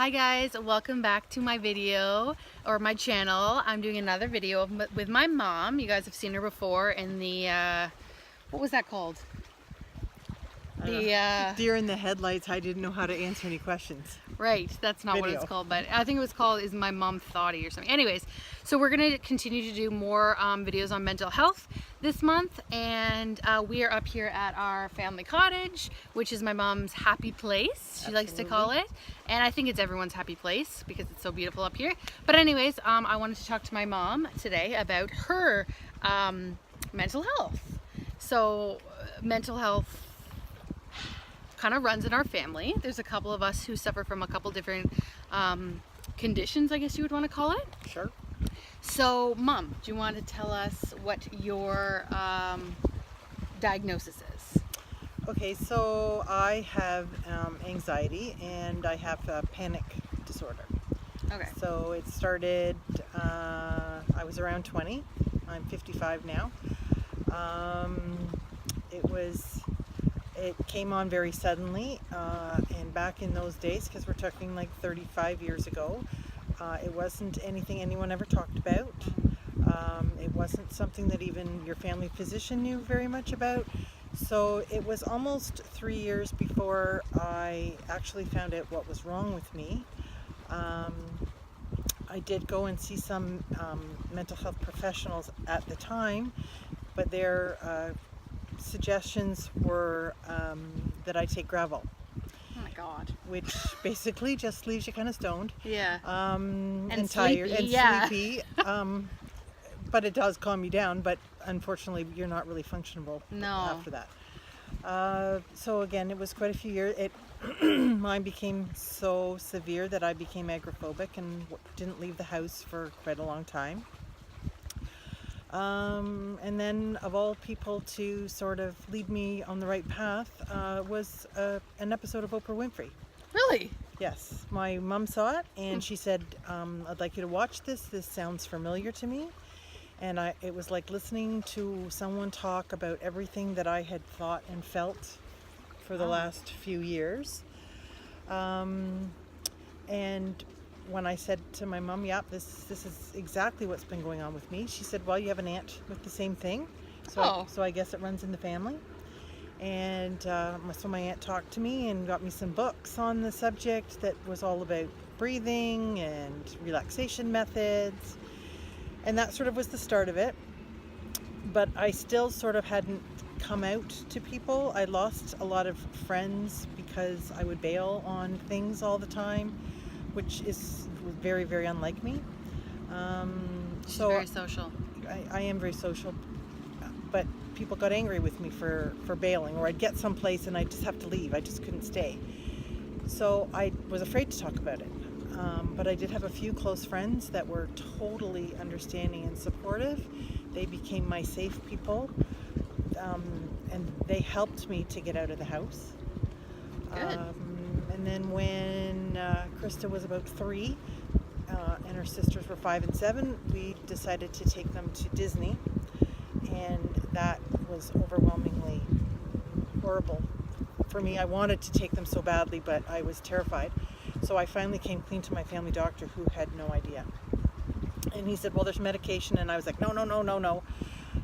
Hi guys, welcome back to my video or my channel. I'm doing another video with my mom. You guys have seen her before in the what was that called? Deer in the headlights. I didn't know how to answer any questions. Right, that's not what it's called, but I think it was called Is My Mom Thoughty or something. Anyways, so we're going to continue to do more videos on mental health this month, and we are up here at our family cottage, which is my mom's happy place, she likes to call it, and I think it's everyone's happy place because it's so beautiful up here. But anyways, I wanted to talk to my mom today about her mental health. So mental health kind of runs in our family. There's a couple of us who suffer from a couple different conditions, I guess you would want to call it. Sure. So, Mom, do you want to tell us what your diagnosis is? Okay, so I have anxiety and I have a panic disorder. Okay. So it started, I was around 20. I'm 55 now. It came on very suddenly, and back in those days, because we're talking like 35 years ago, it wasn't anything anyone ever talked about. It wasn't something that even your family physician knew very much about. So it was almost 3 years before I actually found out what was wrong with me. I did go and see some mental health professionals at the time, but their suggestions were that I take Gravol. Oh my God. Which basically just leaves you kind of stoned. Yeah. And sleepy, tired and yeah. sleepy. But it does calm you down, but unfortunately you're not really functionable after that. So again, it was quite a few years. Mine became so severe that I became agoraphobic and didn't leave the house for quite a long time. And then, of all people to sort of lead me on the right path, was an episode of Oprah Winfrey. Really? Yes. My mom saw it and she said, I'd like you to watch this. This sounds familiar to me. And it was like listening to someone talk about everything that I had thought and felt for the last few years. And when I said to my mom, yep, this is exactly what's been going on with me, she said, well, you have an aunt with the same thing. So I guess it runs in the family. And so my aunt talked to me and got me some books on the subject that was all about breathing and relaxation methods. And that sort of was the start of it. But I still sort of hadn't come out to people. I lost a lot of friends because I would bail on things all the time, which is very, very unlike me. She's very social. I am very social, but people got angry with me for bailing, or I'd get someplace and I'd just have to leave. I just couldn't stay. So I was afraid to talk about it. But I did have a few close friends that were totally understanding and supportive. They became my safe people, and they helped me to get out of the house. Good. And then when Krista was about 3, and her sisters were 5 and 7, we decided to take them to Disney, and that was overwhelmingly horrible for me. I wanted to take them so badly, but I was terrified. So I finally came clean to my family doctor, who had no idea. And he said, well, there's medication. And I was like, no.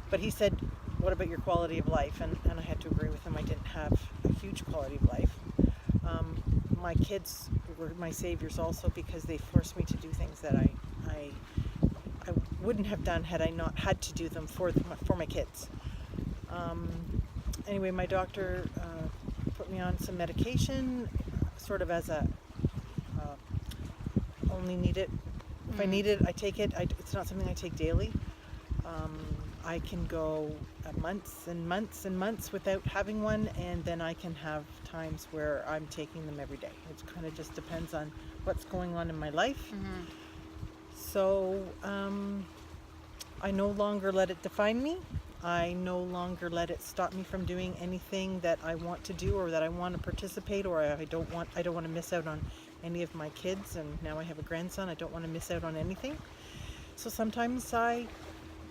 But he said, what about your quality of life? And I had to agree with him. I didn't have a huge quality of life. My kids were my saviors also, because they forced me to do things that I wouldn't have done had I not had to do them for my kids. Anyway, my doctor put me on some medication, sort of as a only need it. If I need it, I take it. It's not something I take daily. I can go months and months and months without having one, and then I can have times where I'm taking them every day. It kind of just depends on what's going on in my life. Mm-hmm. So I no longer let it define me. I no longer let it stop me from doing anything that I want to do, or that I want to participate, or I don't want to miss out on any of my kids. And now I have a grandson. I don't want to miss out on anything. So sometimes I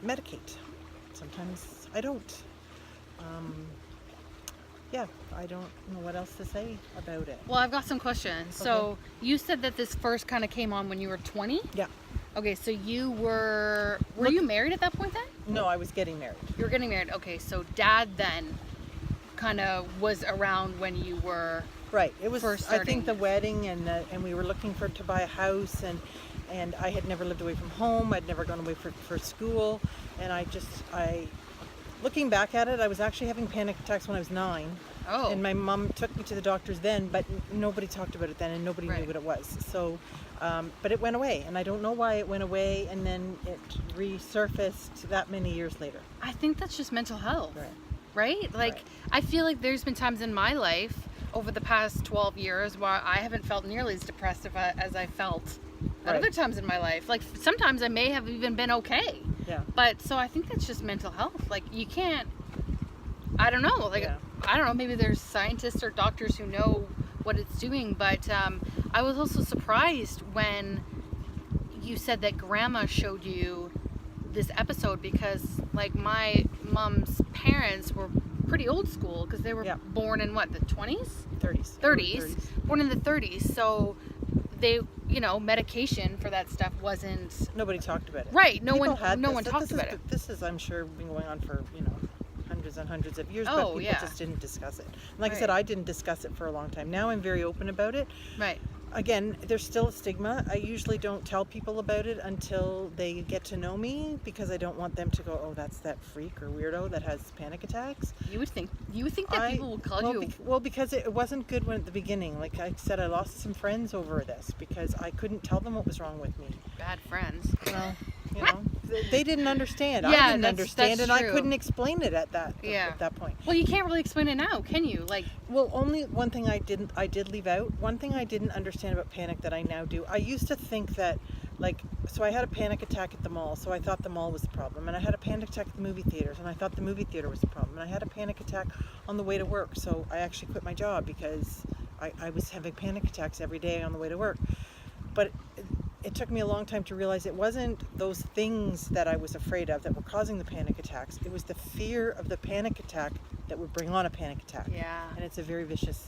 medicate. Sometimes I don't. yeah, I don't know what else to say about it. Well, I've got some questions. So you said that this first kind of came on when you were 20? Yeah. Okay, so you were Look- you married at that point then? No, I was getting married. You were getting married. Okay, so dad then kind of was around when you were. Right. It was. First I think starting. the wedding, and we were looking to buy a house, and I had never lived away from home. I'd never gone away for school, and I looking back at it, I was actually having panic attacks when I was 9. Oh. And my mom took me to the doctors then, but nobody talked about it then, and nobody Right. knew what it was. So, but it went away, and I don't know why it went away, and then it resurfaced that many years later. I think that's just mental health. Right. Right? Like, Right. I feel like there's been times in my life over the past 12 years where I haven't felt nearly as depressed as I felt at Right. other times in my life. Like, sometimes I may have even been okay. Yeah. But, so I think that's just mental health. Like, you can't, I don't know. Like, Yeah. I don't know. Maybe there's scientists or doctors who know what it's doing. But I was also surprised when you said that grandma showed you this episode because, like, my mom's parents were pretty old school because they were Yeah. born in what, the 20s? 30s. 30s, born in the 30s. So they, medication for that stuff wasn't Nobody talked about it. right. No People one had this. talked This about is- it. This is, I'm sure, been going on for hundreds and hundreds of years, but Oh, people yeah. just didn't discuss it. And like I Right. said, I didn't discuss it for a long time. Now I'm very open about it. Right. Again, there's still a stigma. I usually don't tell people about it until they get to know me because I don't want them to go, oh, that's that freak or weirdo that has panic attacks. You would think that people will call you Well, because it wasn't good when at the beginning. Like I said, I lost some friends over this because I couldn't tell them what was wrong with me. bad friends. Well, they didn't understand. Yeah, I didn't that's understand, and I true. couldn't explain it at that point. Well, you can't really explain it now, can you? Like, Well, only one thing I did leave out. One thing I didn't understand about panic that I now do. I used to think that, so I had a panic attack at the mall, so I thought the mall was the problem. And I had a panic attack at the movie theaters, and I thought the movie theater was the problem. And I had a panic attack on the way to work, so I actually quit my job because I was having panic attacks every day on the way to work. But it took me a long time to realize it wasn't those things that I was afraid of that were causing the panic attacks. It was the fear of the panic attack that would bring on a panic attack. yeah. And it's a very vicious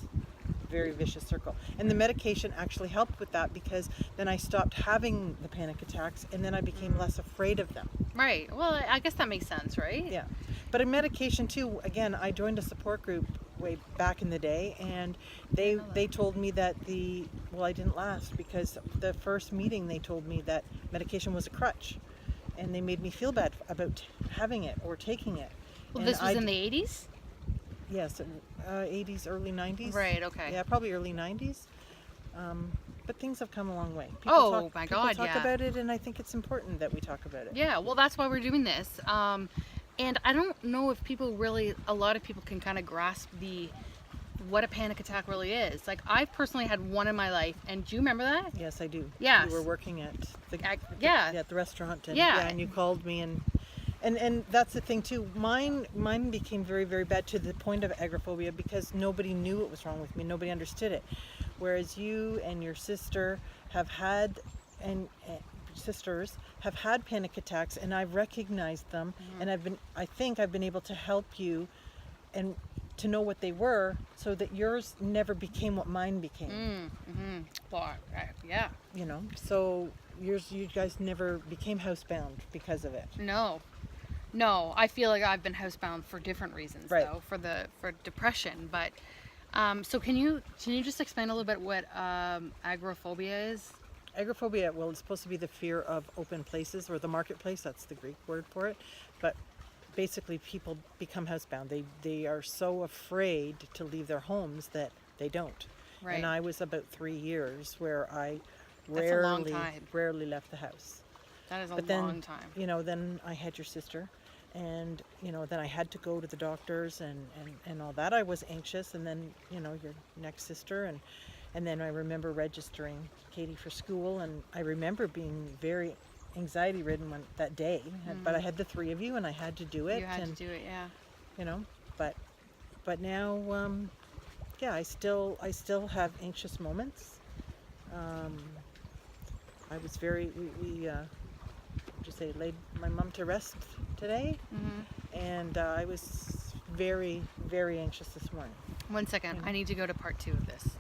circle. And the medication actually helped with that because then I stopped having the panic attacks and then I became less afraid of them. Right. Well, I guess that makes sense, right? Yeah. But in medication too, again, I joined a support group way back in the day, and they told me that I didn't last because the first meeting they told me that medication was a crutch, and they made me feel bad about having it or taking it. Well, And this was in the 80s? yes, 80s, early 90s. Right, okay. Yeah, probably early 90s. But things have come a long way. Oh, my God, People talk yeah. about it, and I think it's important that we talk about it. Yeah, well, that's why we're doing this. And I don't know if a lot of people can kind of grasp what a panic attack really is. Like, I've personally had one in my life, and do you remember that? Yes, I do. Yes. You were working at yeah. at the restaurant, and Yeah. and you called me, and that's the thing too. Mine became very, very bad to the point of agoraphobia because nobody knew what was wrong with me. Nobody understood it. Whereas you and your sister have had sisters have had panic attacks, and I've recognized them, and I think I've been able to help you and to know what they were so that yours never became what mine became. Well, yeah. So you guys never became housebound because of it. No, I feel like I've been housebound for different reasons, Right. though, for depression. But so can you just explain a little bit what agoraphobia is? Agoraphobia, well, it's supposed to be the fear of open places or the marketplace. That's the Greek word for it. But basically, people become housebound. They are so afraid to leave their homes that they don't. Right. And I was about 3 years where I That's a long time. rarely left the house. That is a But then, long time. Then I had your sister, and then I had to go to the doctors and all that. I was anxious, and then your next sister, and then I remember registering Katie for school, and I remember being very anxiety ridden that day. But I had the three of you, and I had to do it. You had to do it, yeah. But now, yeah, I still have anxious moments. I was we just say laid my mom to rest today, and I was very, very anxious this morning. 1 second. I need to go to part 2 of this.